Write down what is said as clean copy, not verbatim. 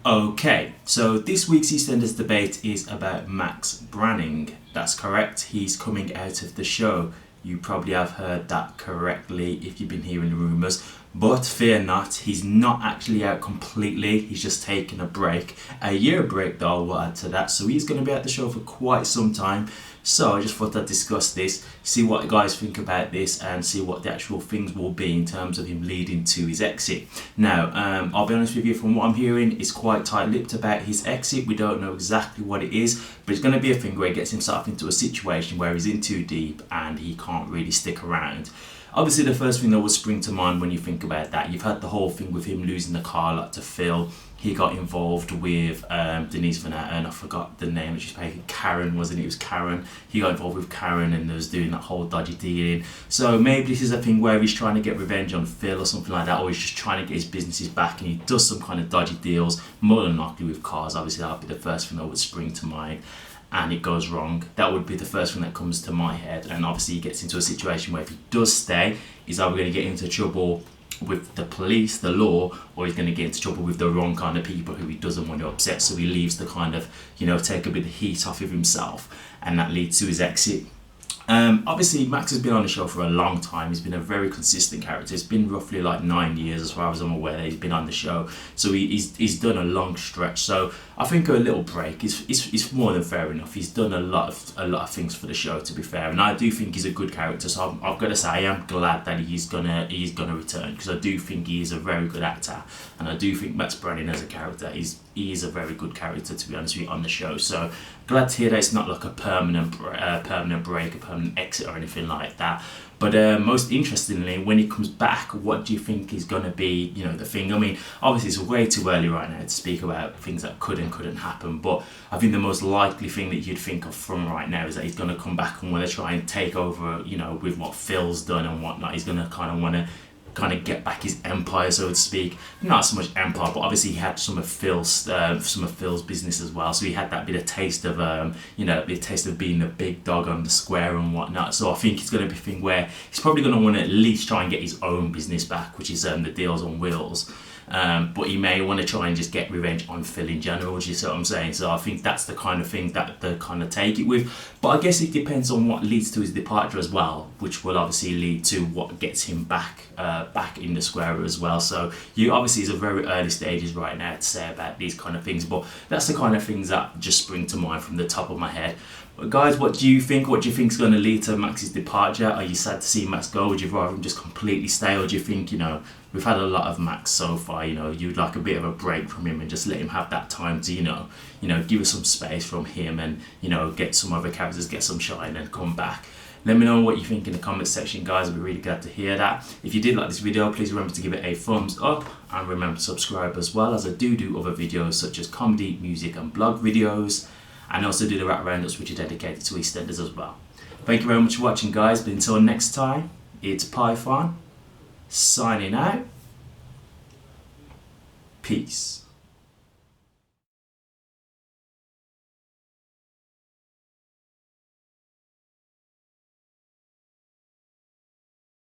Okay, so this week's EastEnders debate is about Max Branning. That's correct, he's coming out of the show. You probably have heard that correctly if you've been hearing the rumours. But fear not, he's not actually out completely, he's just taking a break. A year break though, we'll add to that. So he's going to be at the show for quite some time. So I just thought I'd discuss this, see what you guys think about this, and see what the actual things will be in terms of him leading to his exit. Now, I'll be honest with you, from what I'm hearing, it's quite tight-lipped about his exit. We don't know exactly what it is, but it's going to be a thing where he gets himself into a situation where he's in too deep and he can't really stick around. Obviously, the first thing that would spring to mind when you think about that, you've had the whole thing with him losing the car lot to Phil. He got involved with Denise Van Etten, I forgot the name that she's playing, Karen, wasn't it? It was Karen. He got involved with Karen and was doing that whole dodgy dealing. So maybe this is a thing where he's trying to get revenge on Phil or something like that, or he's just trying to get his businesses back and he does some kind of dodgy deals, more than likely with cars. Obviously, that would be the first thing that would spring to mind. And it goes wrong, that would be the first thing that comes to my head. And obviously he gets into a situation where if he does stay, he's either going to get into trouble with the police, the law, or he's going to get into trouble with the wrong kind of people who he doesn't want to upset. So he leaves to kind of, take a bit of heat off of himself, and that leads to his exit. Obviously Max has been on the show for a long time. He's been a very consistent character. It's been roughly like 9 years as far as I'm aware that he's been on the show, so he's done a long stretch. So I think a little break is more than fair enough. He's done a lot of things for the show, to be fair, and I do think he's a good character. So I've got to say I am glad that he's gonna return, because I do think he is a very good actor, and I do think Max Branning as a character he is a very good character, to be honest with you, on the show. So glad to hear that it's not like a permanent break, a permanent exit or anything like that. But most interestingly, when he comes back, what do you think is going to be, the thing? I mean, obviously it's way too early right now to speak about things that could and couldn't happen, but I think the most likely thing that you'd think of from right now is that he's going to come back and want to try and take over, with what Phil's done and whatnot. He's going to want to get back his empire, so to speak. Not so much empire, but obviously he had some of Phil's business as well. So he had that bit of taste of being the big dog on the square and whatnot. So I think it's going to be a thing where he's probably going to want to at least try and get his own business back, which is the Deals on Wheels. But he may want to try and just get revenge on Phil in general, do you see what I'm saying? So I think that's the kind of thing that they kind of take it with. But I guess it depends on what leads to his departure as well, which will obviously lead to what gets him back in the square as well. So obviously it's a very early stages right now to say about these kind of things, but that's the kind of things that just spring to mind from the top of my head. But guys, what do you think? What do you think is going to lead to Max's departure? Are you sad to see Max go? Would you rather him just completely stay, or do you think, we've had a lot of Max so far, you'd like a bit of a break from him and just let him have that time to, give us some space from him and, get some other characters, get some shine and come back. Let me know what you think in the comment section, guys. I'll be really glad to hear that. If you did like this video, please remember to give it a thumbs up, and remember to subscribe as well, as I do other videos such as comedy, music and blog videos, and also do the rap roundups, which are dedicated to EastEnders as well. Thank you very much for watching, guys, but until next time, it's Python signing out. Peace.